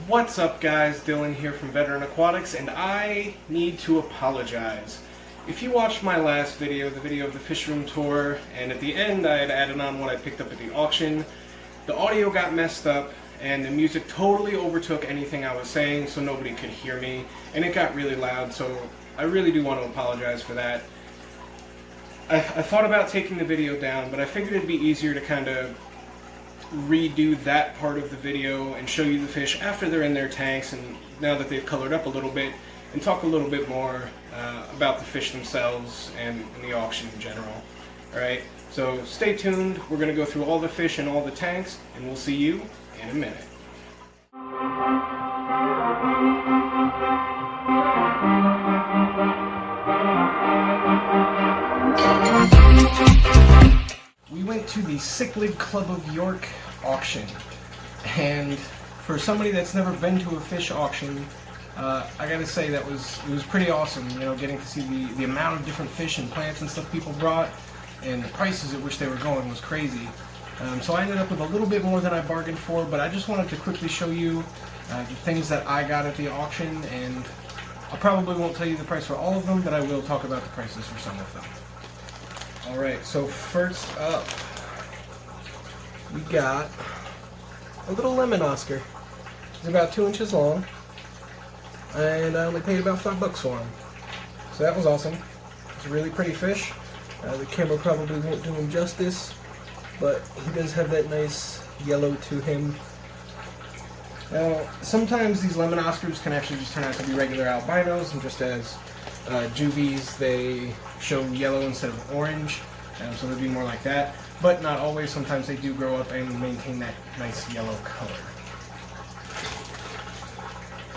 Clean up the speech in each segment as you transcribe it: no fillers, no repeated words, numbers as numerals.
What's up guys, Dylan here from Veteran Aquatics, and I need to apologize. If you watched my last video, the video of the fish room tour, and at the end I had added on what I picked up at the auction, the audio got messed up and the music totally overtook anything I was saying, so nobody could hear me, and it got really loud, so I really do want to apologize for that. I thought about taking the video down, but I figured it'd be easier to kind of redo that part of the video and show you the fish after they're in their tanks and now that they've colored up a little bit, and talk a little bit more about the fish themselves and the auction in general. Alright, so stay tuned. We're going to go through all the fish in all the tanks, and we'll see you in a minute. We went to the Cichlid Club of York auction, and for somebody that's never been to a fish auction, I gotta say it was pretty awesome. You know, getting to see the amount of different fish and plants and stuff people brought, and the prices at which they were going was crazy. So I ended up with a little bit more than I bargained for, but I just wanted to quickly show you the things that I got at the auction, and I probably won't tell you the price for all of them, but I will talk about the prices for some of them. Alright, so first up, we got a little lemon Oscar. He's about 2 inches long, and I only paid about $5 for him. So that was awesome. It's a really pretty fish. The camera probably won't do him justice, but he does have that nice yellow to him. Now, sometimes these lemon Oscars can actually just turn out to be regular albinos, and just as juvies, they show yellow instead of orange, so they'll be more like that. But not always. Sometimes they do grow up and maintain that nice yellow color.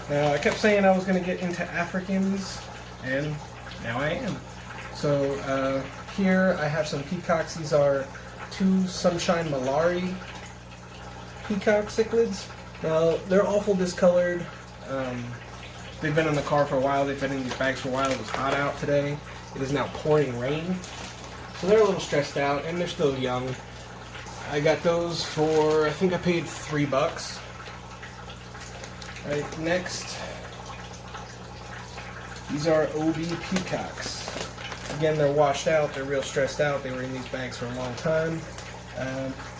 Now, I kept saying I was going to get into Africans, and now I am. So here I have some peacocks. These are 2 Sunshine Malari peacock cichlids. Now, they're awful discolored. They've been in the car for a while. They've been in these bags for a while. It was hot out today. It is now pouring rain. So they're a little stressed out, and they're still young. I got those for, I think I paid $3. Right, next, these are OB peacocks. Again, they're washed out. They're real stressed out. They were in these bags for a long time.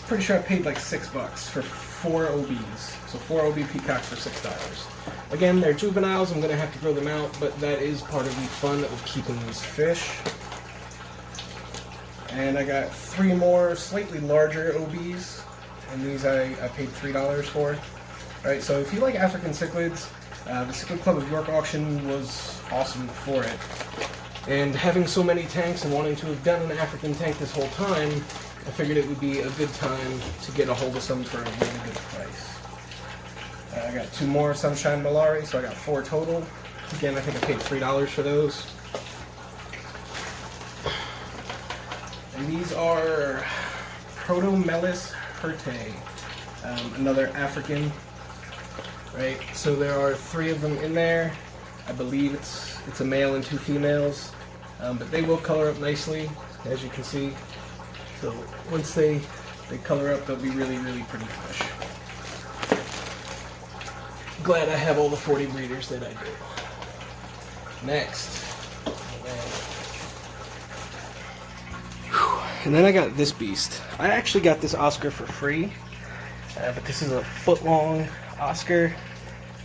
Pretty sure I paid like $6 for 4 OBs. So 4 OB peacocks for $6. Again, they're juveniles. I'm going to have to grow them out, but that is part of the fun of keeping these fish. And I got 3 more slightly larger OBs, and these I paid $3 for. Right, so if you like African cichlids, the Cichlid Club of York auction was awesome for it. And having so many tanks and wanting to have done an African tank this whole time, I figured it would be a good time to get a hold of some for a really good price. I got 2 more Sunshine Malari, so I got 4 total. Again, I think I paid $3 for those. And these are Protomelis hirte, another African. Right, so there are 3 of them in there. I believe it's a male and 2 females, but they will color up nicely, as you can see. So once they color up, they'll be really, really pretty fish. Glad I have all the 40 breeders that I do. Next. And then I got this beast. I actually got this Oscar for free, but this is a foot-long Oscar.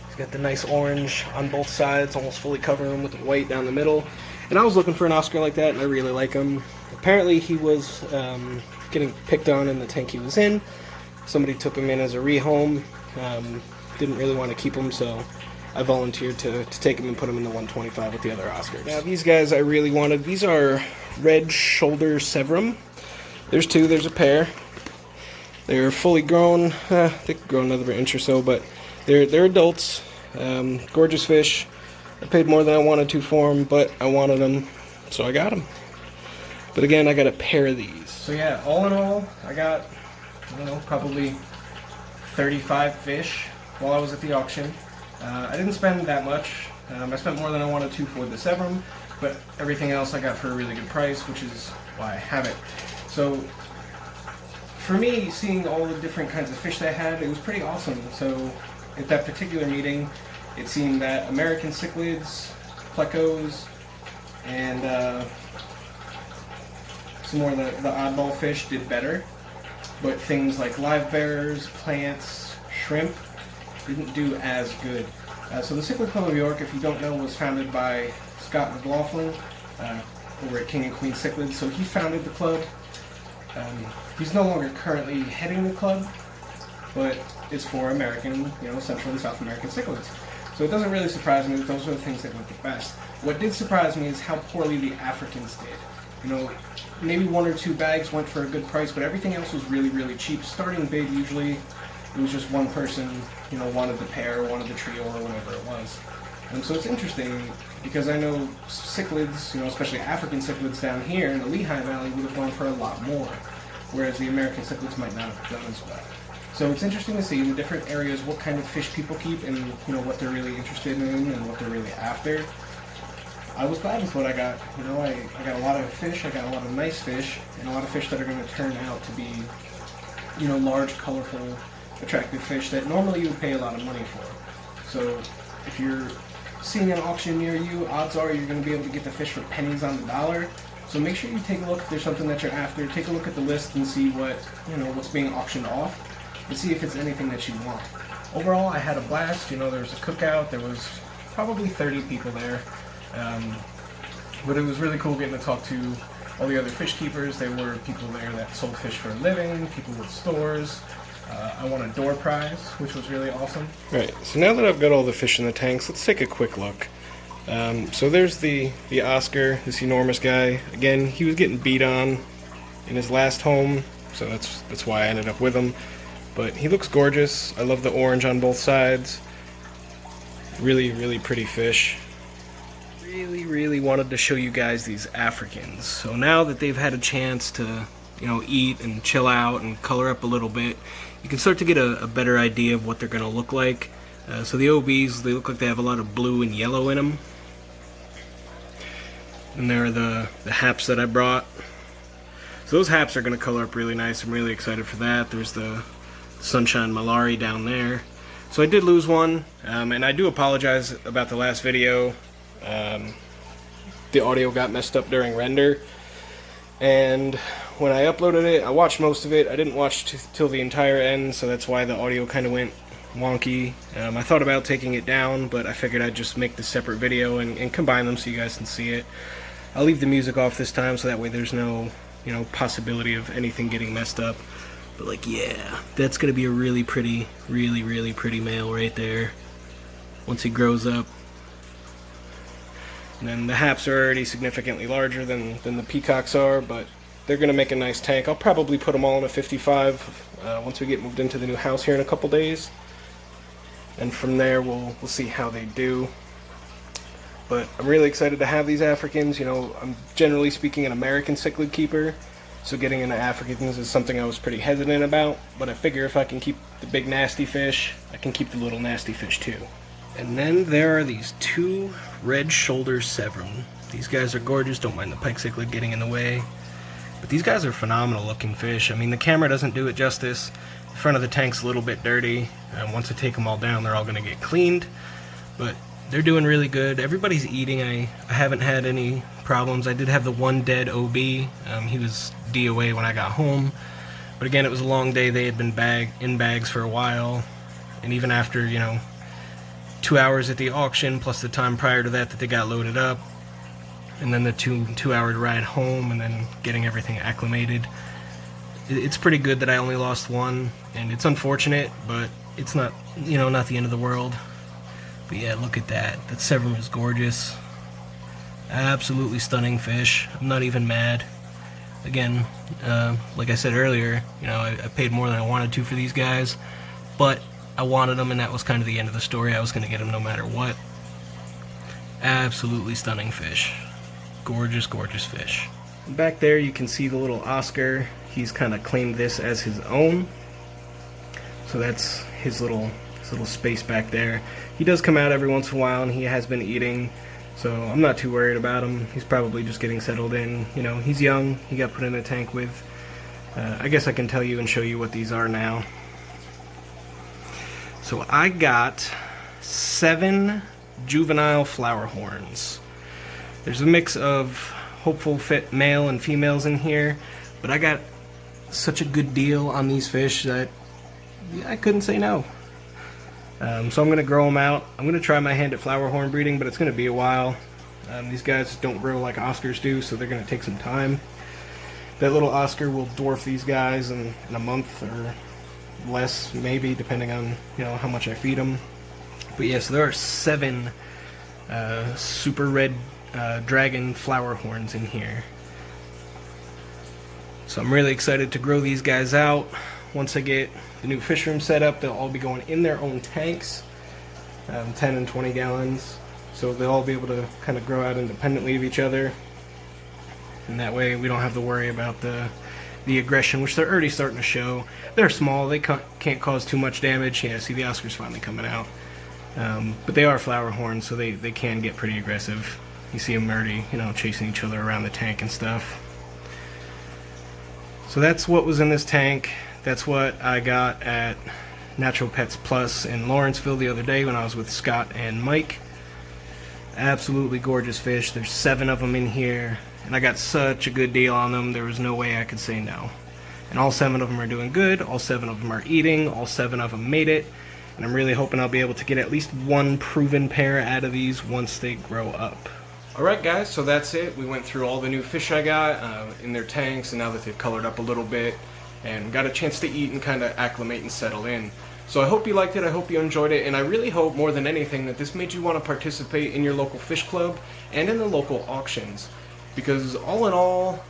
He's got the nice orange on both sides, almost fully covering him with the white down the middle. And I was looking for an Oscar like that, and I really like him. Apparently he was getting picked on in the tank he was in. Somebody took him in as a rehome. Didn't really want to keep him, so I volunteered to take him and put him in the 125 with the other Oscars. Now these guys I really wanted. These are red shoulder severum. There's 2, there's a pair. They're fully grown. They could grow another inch or so, but they're adults. Gorgeous fish. I paid more than I wanted to for them, but I wanted them, so I got them. But again, I got a pair of these. So yeah, all in all, I got, I don't know, probably 35 fish while I was at the auction. I didn't spend that much. I spent more than I wanted to for the severum, but everything else I got for a really good price, which is why I have it. So for me, seeing all the different kinds of fish they had, it was pretty awesome. So at that particular meeting, it seemed that American cichlids, plecos, and some more of the oddball fish did better, but things like live bearers, plants, shrimp didn't do as good. So the Cichlid Club of York, if you don't know, was founded by Scott McLaughlin over at King and Queen Cichlids. So he founded the club. He's no longer currently heading the club, but it's for American, Central and South American cichlids. So it doesn't really surprise me that those are the things that went the best. What did surprise me is how poorly the Africans did. Maybe 1 or 2 bags went for a good price, but everything else was really, really cheap. Starting bid, usually it was just one person, wanted the pair, wanted the trio, or whatever it was. And so it's interesting because I know cichlids, especially African cichlids down here in the Lehigh Valley, would have gone for a lot more, whereas the American cichlids might not have done as well. So it's interesting to see in the different areas what kind of fish people keep and what they're really interested in and what they're really after. I was glad with what I got. I got a lot of fish, I got a lot of nice fish, and a lot of fish that are going to turn out to be, large, colorful, attractive fish that normally you would pay a lot of money for. So if you're seeing an auction near you, odds are you're going to be able to get the fish for pennies on the dollar. So make sure you take a look if there's something that you're after. Take a look at the list and see what's being auctioned off, and see if it's anything that you want. Overall, I had a blast. There was a cookout. There was probably 30 people there. But it was really cool getting to talk to all the other fish keepers. There were people there that sold fish for a living, people with stores. I won a door prize, which was really awesome. Right, so now that I've got all the fish in the tanks, let's take a quick look. So there's the Oscar, this enormous guy. Again, he was getting beat on in his last home, so that's why I ended up with him. But he looks gorgeous. I love the orange on both sides. Really, really pretty fish. Really wanted to show you guys these Africans. So now that they've had a chance to, eat and chill out and color up a little bit, you can start to get a better idea of what they're going to look like. So the OBs, they look like they have a lot of blue and yellow in them. And there are the Haps that I brought. So those Haps are going to color up really nice. I'm really excited for that. There's the Sunshine Malari down there. So I did lose one, and I do apologize about the last video. The audio got messed up during render, and when I uploaded it, I watched most of it. I didn't watch till the entire end, so that's why the audio kind of went wonky. I thought about taking it down, but I figured I'd just make this separate video and combine them so you guys can see it. I'll leave the music off this time, so that way there's no, possibility of anything getting messed up. But yeah, that's gonna be a really pretty male right there once he grows up. And then the Haps are already significantly larger than the peacocks are, but they're going to make a nice tank. I'll probably put them all in a 55 once we get moved into the new house here in a couple days. And from there, we'll see how they do. But I'm really excited to have these Africans. I'm generally speaking an American cichlid keeper, so getting into Africans is something I was pretty hesitant about. But I figure if I can keep the big nasty fish, I can keep the little nasty fish too. And then there are these 2 red shoulder Severn. These guys are gorgeous. Don't mind the pike cichlid getting in the way. But these guys are phenomenal looking fish. I mean, the camera doesn't do it justice. The front of the tank's a little bit dirty. Once I take them all down, they're all going to get cleaned. But they're doing really good. Everybody's eating. I haven't had any problems. I did have the one dead OB. He was DOA when I got home. But again, it was a long day. They had been in bags for a while. And even after, 2 hours at the auction, plus the time prior to that they got loaded up, and then the two-hour ride home, and then getting everything acclimated. It's pretty good that I only lost one, and it's unfortunate, but it's not, not the end of the world. But yeah, look at that. That Severn is gorgeous. Absolutely stunning fish. I'm not even mad. Again, like I said earlier, I paid more than I wanted to for these guys, but I wanted them, and that was kind of the end of the story. I was going to get them no matter what. Absolutely stunning fish. Gorgeous fish. Back there you can see the little Oscar. He's kind of claimed this as his own. So that's his little space back there. He does come out every once in a while, and he has been eating. So I'm not too worried about him. He's probably just getting settled in. He's young. He got put in a tank with. I guess I can tell you and show you what these are now. So I got 7 juvenile Flowerhorns. There's a mix of hopeful fit male and females in here, but I got such a good deal on these fish that I couldn't say no. So I'm going to grow them out. I'm going to try my hand at Flowerhorn breeding, but it's going to be a while. These guys don't grow like Oscars do, so they're going to take some time. That little Oscar will dwarf these guys in a month or less, maybe, depending on how much I feed them. But yes, there are 7 super red dragon Flowerhorns in here. So I'm really excited to grow these guys out. Once I get the new fish room set up, they'll all be going in their own tanks, 10 and 20 gallons. So they'll all be able to kind of grow out independently of each other. And that way we don't have to worry about the aggression, which they're already starting to show. They're small, they can't cause too much damage. Yeah, see, the Oscar's finally coming out. But they are Flowerhorns, so they can get pretty aggressive. You see them already, chasing each other around the tank and stuff. So that's what was in this tank. That's what I got at Natural Pets Plus in Lawrenceville the other day when I was with Scott and Mike. Absolutely gorgeous fish. There's 7 of them in here, and I got such a good deal on them, there was no way I could say no. And all 7 of them are doing good, all 7 of them are eating, all 7 of them made it, and I'm really hoping I'll be able to get at least 1 proven pair out of these once they grow up. Alright guys, so that's it. We went through all the new fish I got in their tanks, and now that they've colored up a little bit, and got a chance to eat and kind of acclimate and settle in. So I hope you liked it, I hope you enjoyed it, and I really hope more than anything that this made you want to participate in your local fish club and in the local auctions. Because all in all,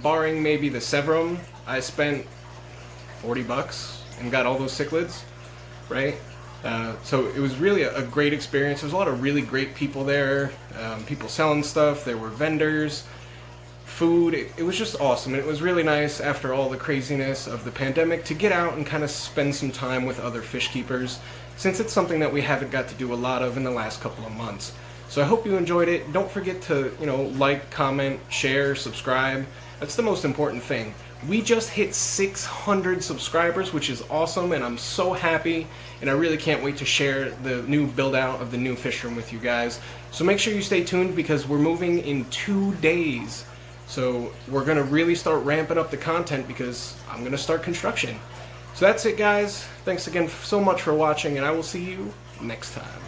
barring maybe the Severum, I spent $40 and got all those cichlids, right? So it was really a great experience. There was a lot of really great people there, people selling stuff, there were vendors, food. It was just awesome, and it was really nice after all the craziness of the pandemic to get out and kind of spend some time with other fish keepers, since it's something that we haven't got to do a lot of in the last couple of months. So I hope you enjoyed it. Don't forget to, like, comment, share, subscribe. That's the most important thing. We just hit 600 subscribers, which is awesome, and I'm so happy, and I really can't wait to share the new build out of the new fish room with you guys. So make sure you stay tuned, because we're moving in 2 days. So we're going to really start ramping up the content, because I'm going to start construction. So that's it, guys. Thanks again so much for watching, and I will see you next time.